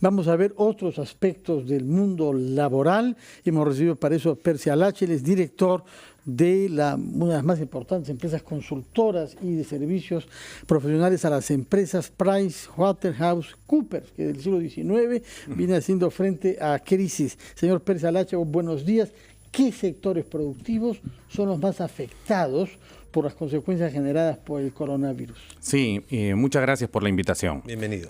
Vamos a ver otros aspectos del mundo laboral. Hemos recibido para eso a Percy Alache, él es director de una de las más importantes empresas consultoras y de servicios profesionales a las empresas PricewaterhouseCoopers, que del siglo XIX viene haciendo frente a crisis. Señor Percy Alache, buenos días. ¿Qué sectores productivos son los más afectados por las consecuencias generadas por el coronavirus? Sí, muchas gracias por la invitación. Bienvenido.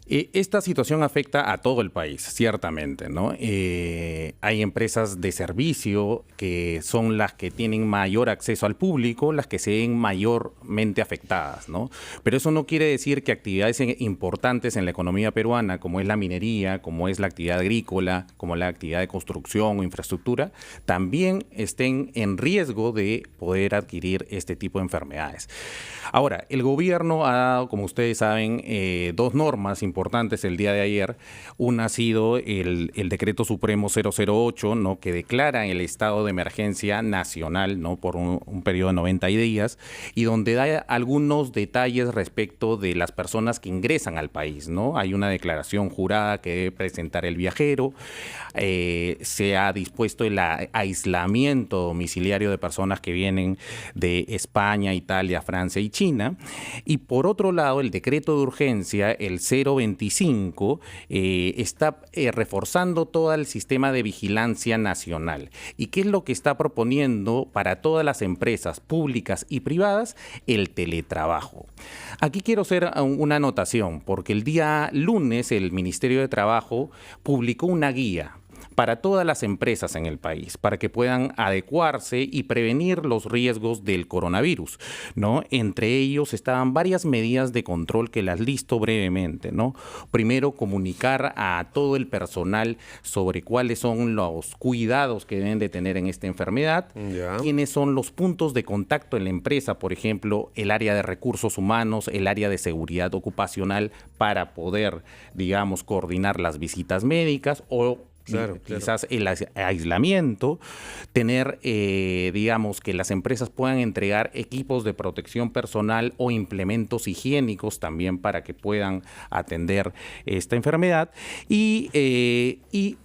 Esta situación afecta a todo el país, ciertamente, ¿no? Hay empresas de servicio que son las que tienen mayor acceso al público, las que se ven mayormente afectadas, ¿no? Pero eso no quiere decir que actividades importantes en la economía peruana, como es la minería, como es la actividad agrícola, como la actividad de construcción o infraestructura, también estén en riesgo de poder adquirir este tipo de enfermedades. Ahora, el gobierno ha dado, como ustedes saben, dos normas importantes el día de ayer. Una ha sido el Decreto Supremo 008, ¿no?, que declara el estado de emergencia nacional, ¿no?, por un periodo de 90 días, y donde da algunos detalles respecto de las personas que ingresan al país, ¿no? Hay una declaración jurada que debe presentar el viajero, se ha dispuesto el aislamiento domiciliario de personas que vienen de España, Italia, Francia y China, y por otro lado el decreto de urgencia, el 025, está reforzando todo el sistema de vigilancia nacional. ¿Y qué es lo que está proponiendo para todas las empresas públicas y privadas? El teletrabajo. Aquí quiero hacer una anotación, porque el día lunes el Ministerio de Trabajo publicó una guía para todas las empresas en el país, para que puedan adecuarse y prevenir los riesgos del coronavirus, ¿no? Entre ellos estaban varias medidas de control que las listo brevemente, ¿no? Primero, comunicar a todo el personal sobre cuáles son los cuidados que deben de tener en esta enfermedad, quiénes son los puntos de contacto en la empresa, por ejemplo, el área de recursos humanos, el área de seguridad ocupacional, para poder, digamos, coordinar las visitas médicas o quizás el aislamiento, tener, digamos, que las empresas puedan entregar equipos de protección personal o implementos higiénicos también para que puedan atender esta enfermedad y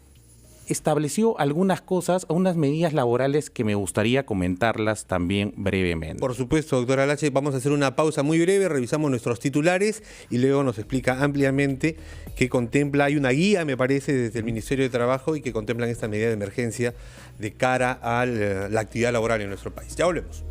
estableció algunas cosas, unas medidas laborales que me gustaría comentarlas también brevemente. Por supuesto, doctor Alache, vamos a hacer una pausa muy breve, revisamos nuestros titulares y luego nos explica ampliamente qué contempla. Hay una guía, me parece, desde el Ministerio de Trabajo y que contemplan esta medida de emergencia de cara a la actividad laboral en nuestro país. Ya volvemos.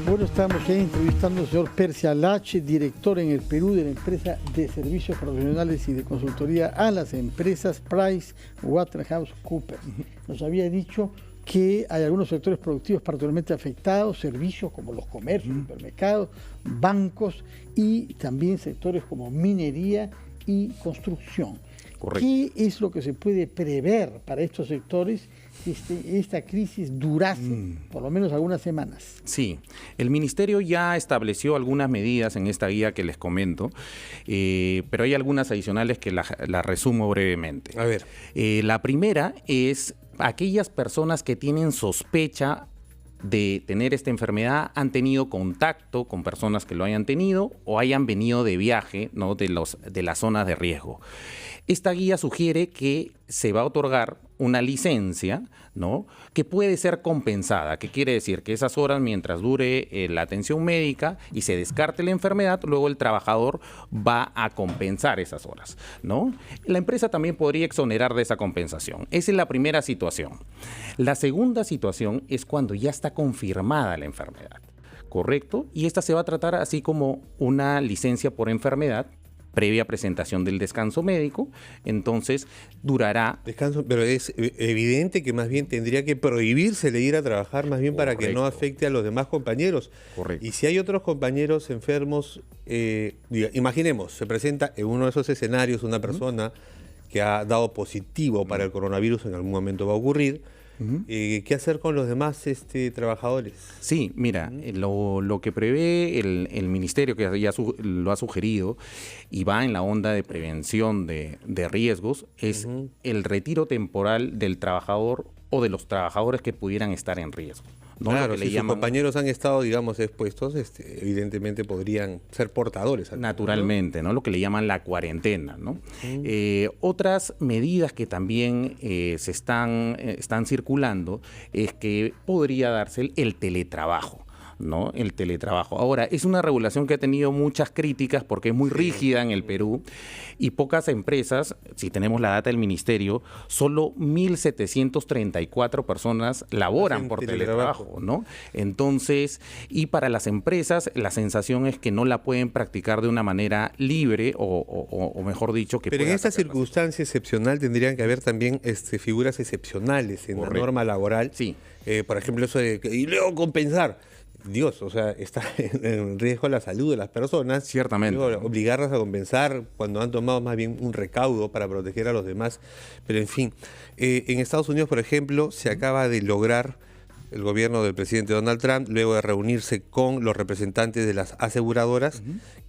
Bueno, estamos ahí entrevistando al señor Percy Alache, director en el Perú de la empresa de servicios profesionales y de consultoría a las empresas PricewaterhouseCoopers. Nos había dicho que hay algunos sectores productivos particularmente afectados, servicios como los comercios, supermercados, bancos y también sectores como minería y construcción. Correcto. ¿Qué es lo que se puede prever para estos sectores que esta crisis durase por lo menos algunas semanas? Sí, el Ministerio ya estableció algunas medidas en esta guía que les comento, pero hay algunas adicionales que las resumo brevemente. A ver. La primera es aquellas personas que tienen sospecha de tener esta enfermedad, han tenido contacto con personas que lo hayan tenido o hayan venido de viaje, ¿no?, de las zonas de riesgo. Esta guía sugiere que se va a otorgar una licencia, ¿no?, que puede ser compensada. ¿Qué quiere decir? Que esas horas, mientras dure la atención médica y se descarte la enfermedad, luego el trabajador va a compensar esas horas, ¿no? La empresa también podría exonerar de esa compensación. Esa es la primera situación. La segunda situación es cuando ya está confirmada la enfermedad, ¿correcto? Y esta se va a tratar así como una licencia por enfermedad, previa presentación del descanso médico, entonces durará... Descanso, pero es evidente que más bien tendría que prohibírsele ir a trabajar más bien para que no afecte a los demás compañeros. Correcto. Y si hay otros compañeros enfermos, imaginemos, se presenta en uno de esos escenarios una persona que ha dado positivo para el coronavirus, en algún momento va a ocurrir, ¿Qué hacer con los demás trabajadores? Sí, mira, lo que prevé el ministerio, que ya lo ha sugerido y va en la onda de prevención de riesgos, es el retiro temporal del trabajador o de los trabajadores que pudieran estar en riesgo. ¿no? Claro, Lo que si sus compañeros han estado, digamos, expuestos, evidentemente podrían ser portadores. Naturalmente, ¿no? Lo que le llaman la cuarentena, ¿no? Otras medidas que también se están circulando es que podría darse el teletrabajo. ¿No? El teletrabajo. Ahora, es una regulación que ha tenido muchas críticas porque es muy rígida en el Perú y pocas empresas, si tenemos la data del ministerio, solo 1.734 personas laboran por teletrabajo, ¿no? Entonces, y para las empresas, la sensación es que no la pueden practicar de una manera libre o mejor dicho, que pero en esta circunstancia excepcional tendrían que haber también figuras excepcionales en la norma laboral. Sí. Por ejemplo, eso de y luego compensar. Dios, o sea, está en riesgo la salud de las personas. Ciertamente. Luego, obligarlas a compensar cuando han tomado más bien un recaudo para proteger a los demás. Pero en fin, en Estados Unidos, por ejemplo, se acaba de lograr el gobierno del presidente Donald Trump, luego de reunirse con los representantes de las aseguradoras,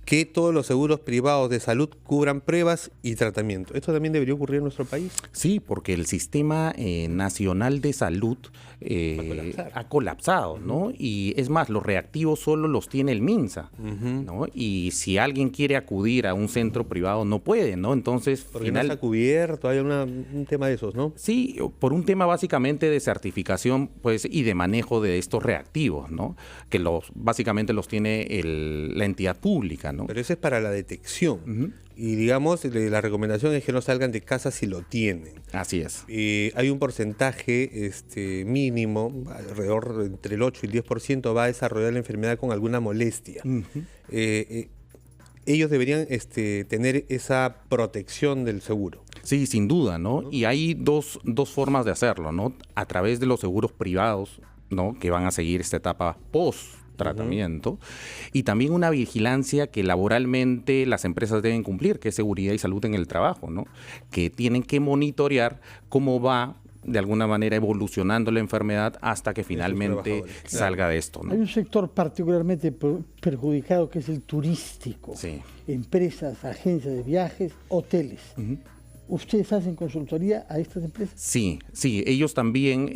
que todos los seguros privados de salud cubran pruebas y tratamiento. ¿Esto también debería ocurrir en nuestro país? Sí, porque el sistema nacional de salud ha colapsado, ¿no? Y es más, los reactivos solo los tiene el MINSA, ¿no? Y si alguien quiere acudir a un centro privado, no puede, ¿no? Entonces, porque no está cubierto, hay un tema de esos, ¿no? Sí, por un tema básicamente de certificación, pues, y de manejo de estos reactivos, ¿no? Que básicamente los tiene la entidad pública, ¿no? Pero eso es para la detección. Y digamos, la recomendación es que no salgan de casa si lo tienen. Así es. Hay un porcentaje mínimo, alrededor entre el 8 y el 10% va a desarrollar la enfermedad con alguna molestia. Ellos deberían tener esa protección del seguro. Sí, sin duda, ¿no? Y hay dos formas de hacerlo, ¿no? A través de los seguros privados, ¿no? Que van a seguir esta etapa post-tratamiento, y también una vigilancia que laboralmente las empresas deben cumplir, que es seguridad y salud en el trabajo, ¿no? Que tienen que monitorear cómo va de alguna manera evolucionando la enfermedad hasta que finalmente salga de esto, ¿no? Hay un sector particularmente perjudicado que es el turístico. Sí. Empresas, agencias de viajes, hoteles. ¿Ustedes hacen consultoría a estas empresas? Sí, ellos también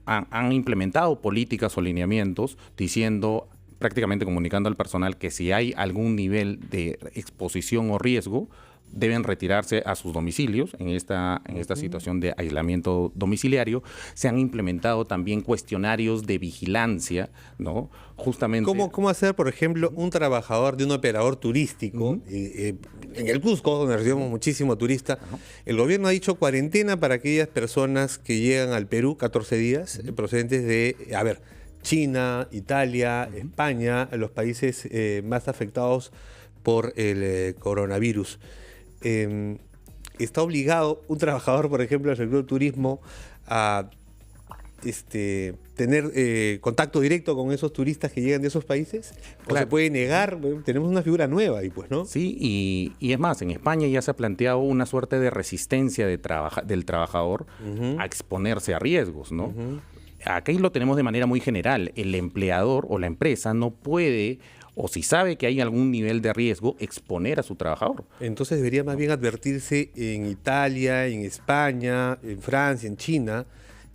han implementado políticas o lineamientos diciendo, prácticamente comunicando al personal que si hay algún nivel de exposición o riesgo, deben retirarse a sus domicilios en esta situación de aislamiento domiciliario. Se han implementado también cuestionarios de vigilancia, ¿no? Justamente. ¿Cómo hacer, por ejemplo, un trabajador de un operador turístico en el Cusco, donde recibimos muchísimo turista? El gobierno ha dicho cuarentena para aquellas personas que llegan al Perú 14 días, procedentes de, China, Italia, España, los países más afectados por el coronavirus. ¿Está obligado un trabajador, por ejemplo, del sector turismo a tener contacto directo con esos turistas que llegan de esos países? ¿O se puede negar? Tenemos una figura nueva ahí, pues, ¿no? Sí, y es más, en España ya se ha planteado una suerte de resistencia del trabajador a exponerse a riesgos, ¿no? Aquí lo tenemos de manera muy general. El empleador o la empresa no puede, o si sabe que hay algún nivel de riesgo, exponer a su trabajador. Entonces debería más bien advertirse en Italia, en España, en Francia, en China,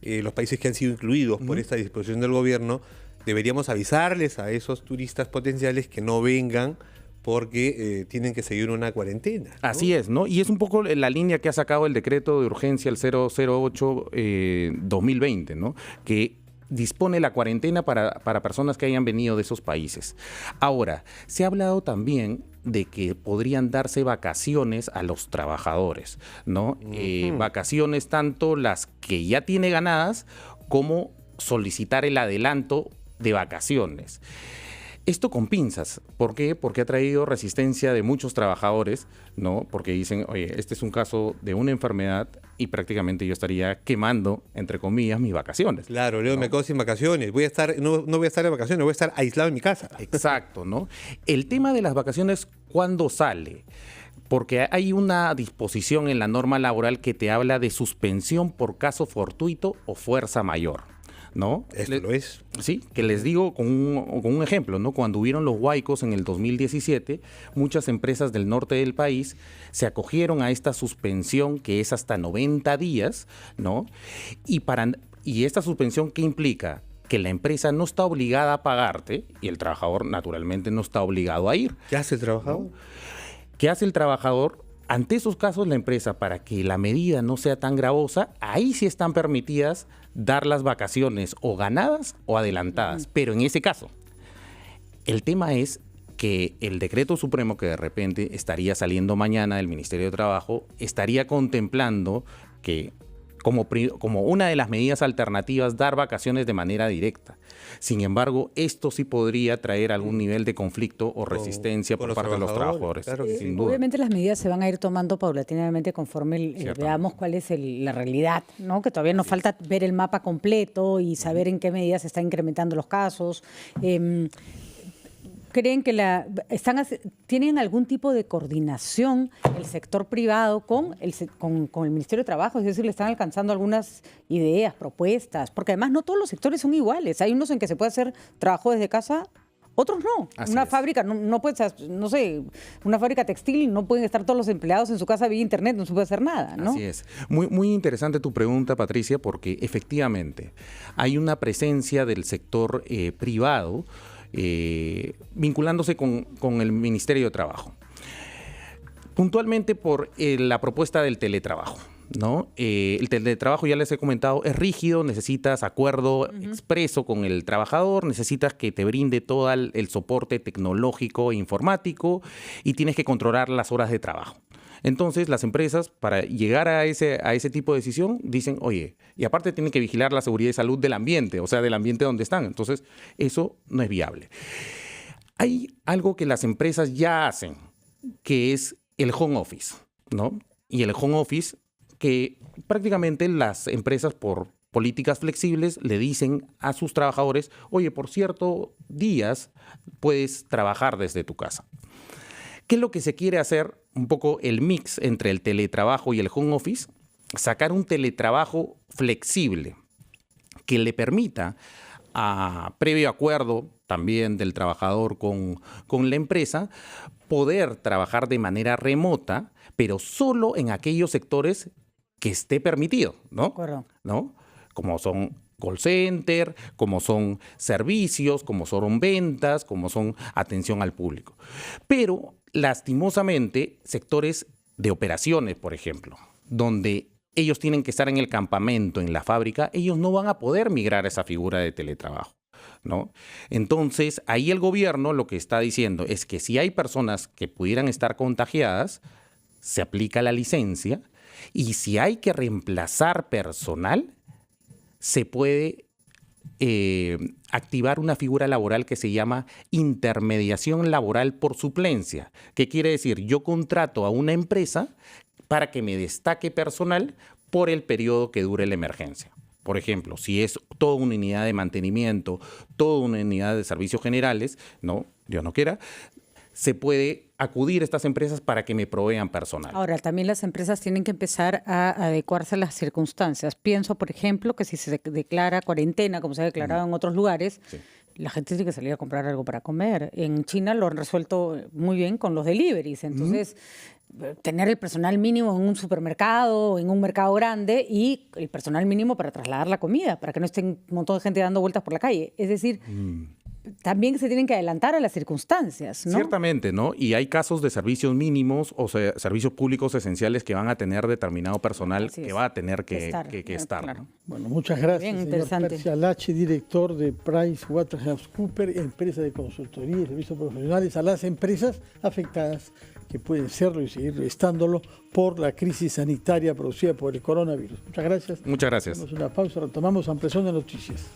los países que han sido incluidos por esta disposición del gobierno. Deberíamos avisarles a esos turistas potenciales que no vengan porque tienen que seguir una cuarentena, ¿no? Así es, ¿no? Y es un poco la línea que ha sacado el decreto de urgencia, el 008-2020, ¿no? Que dispone la cuarentena para personas que hayan venido de esos países. Ahora, se ha hablado también de que podrían darse vacaciones a los trabajadores, ¿no? Vacaciones tanto las que ya tiene ganadas como solicitar el adelanto de vacaciones. Esto con pinzas. ¿Por qué? Porque ha traído resistencia de muchos trabajadores, ¿no? Porque dicen, oye, este es un caso de una enfermedad y prácticamente yo estaría quemando, entre comillas, mis vacaciones. Claro, Leo, me quedo sin vacaciones. No voy a estar de vacaciones, voy a estar aislado en mi casa. Exacto, ¿no? El tema de las vacaciones, ¿cuándo sale? Porque hay una disposición en la norma laboral que te habla de suspensión por caso fortuito o fuerza mayor, ¿no? Esto lo es. Sí, que les digo con un ejemplo, ¿no? Cuando hubieron los huaicos en el 2017, muchas empresas del norte del país se acogieron a esta suspensión que es hasta 90 días, ¿no? Y esta suspensión, ¿qué implica? Que la empresa no está obligada a pagarte y el trabajador naturalmente no está obligado a ir. ¿Qué hace el trabajador? ¿No? ¿Qué hace el trabajador? Ante esos casos, la empresa, para que la medida no sea tan gravosa, ahí sí están permitidas dar las vacaciones o ganadas o adelantadas. Pero en ese caso, el tema es que el decreto supremo que de repente estaría saliendo mañana del Ministerio de Trabajo estaría contemplando que como una de las medidas alternativas dar vacaciones de manera directa. Sin embargo, esto sí podría traer algún nivel de conflicto o resistencia por parte de los trabajadores. Claro que sin duda. Obviamente las medidas se van a ir tomando paulatinamente conforme veamos cuál es la realidad, ¿no? Que todavía nos falta ver el mapa completo y saber en qué medida se están incrementando los casos. ¿Creen que tienen algún tipo de coordinación el sector privado con el Ministerio de Trabajo? Es decir, le están alcanzando algunas ideas, propuestas, porque además no todos los sectores son iguales. Hay unos en que se puede hacer trabajo desde casa, otros no. Una fábrica, no puede, no sé, una fábrica textil, no pueden estar todos los empleados en su casa vía internet, no se puede hacer nada, ¿no? Así es. Muy, muy interesante tu pregunta, Patricia, porque efectivamente hay una presencia del sector privado vinculándose con el Ministerio de Trabajo. Puntualmente por la propuesta del teletrabajo, ¿no? El teletrabajo, ya les he comentado, es rígido, necesitas acuerdo expreso con el trabajador, necesitas que te brinde todo el soporte tecnológico e informático y tienes que controlar las horas de trabajo. Entonces, las empresas, para llegar a ese tipo de decisión, dicen, oye, y aparte tienen que vigilar la seguridad y salud del ambiente, o sea, del ambiente donde están. Entonces, eso no es viable. Hay algo que las empresas ya hacen, que es el home office, ¿no? Y el home office, que prácticamente las empresas, por políticas flexibles, le dicen a sus trabajadores, oye, por ciertos días puedes trabajar desde tu casa. ¿Qué es lo que se quiere hacer? Un poco el mix entre el teletrabajo y el home office, sacar un teletrabajo flexible que le permita, previo acuerdo también del trabajador con la empresa, poder trabajar de manera remota, pero solo en aquellos sectores que esté permitido, ¿no? Correcto. ¿No? Como son call center, como son servicios, como son ventas, como son atención al público. Pero, lastimosamente, sectores de operaciones, por ejemplo, donde ellos tienen que estar en el campamento, en la fábrica, ellos no van a poder migrar a esa figura de teletrabajo, ¿no? Entonces, ahí el gobierno lo que está diciendo es que si hay personas que pudieran estar contagiadas, se aplica la licencia, y si hay que reemplazar personal, se puede activar una figura laboral que se llama intermediación laboral por suplencia. ¿Qué quiere decir? Yo contrato a una empresa para que me destaque personal por el periodo que dure la emergencia. Por ejemplo, si es toda una unidad de mantenimiento, toda una unidad de servicios generales, no, Dios no quiera, se puede acudir a estas empresas para que me provean personal. Ahora, también las empresas tienen que empezar a adecuarse a las circunstancias. Pienso, por ejemplo, que si se declara cuarentena, como se ha declarado en otros lugares, sí, la gente tiene que salir a comprar algo para comer. En China lo han resuelto muy bien con los deliveries. Entonces, tener el personal mínimo en un supermercado, en un mercado grande, y el personal mínimo para trasladar la comida, para que no estén un montón de gente dando vueltas por la calle. Es decir, también se tienen que adelantar a las circunstancias, ¿no? Ciertamente, ¿no? Y hay casos de servicios mínimos, o sea, servicios públicos esenciales que van a tener determinado personal que va a tener que estar. Claro. ¿No? Bueno, muchas gracias, bien, señor interesante. Percy Alache, director de PricewaterhouseCoopers, empresa de consultoría y servicios profesionales a las empresas afectadas, que pueden serlo y seguir estándolo por la crisis sanitaria producida por el coronavirus. Muchas gracias. Muchas gracias. Hacemos una pausa, retomamos Ampliación de Noticias.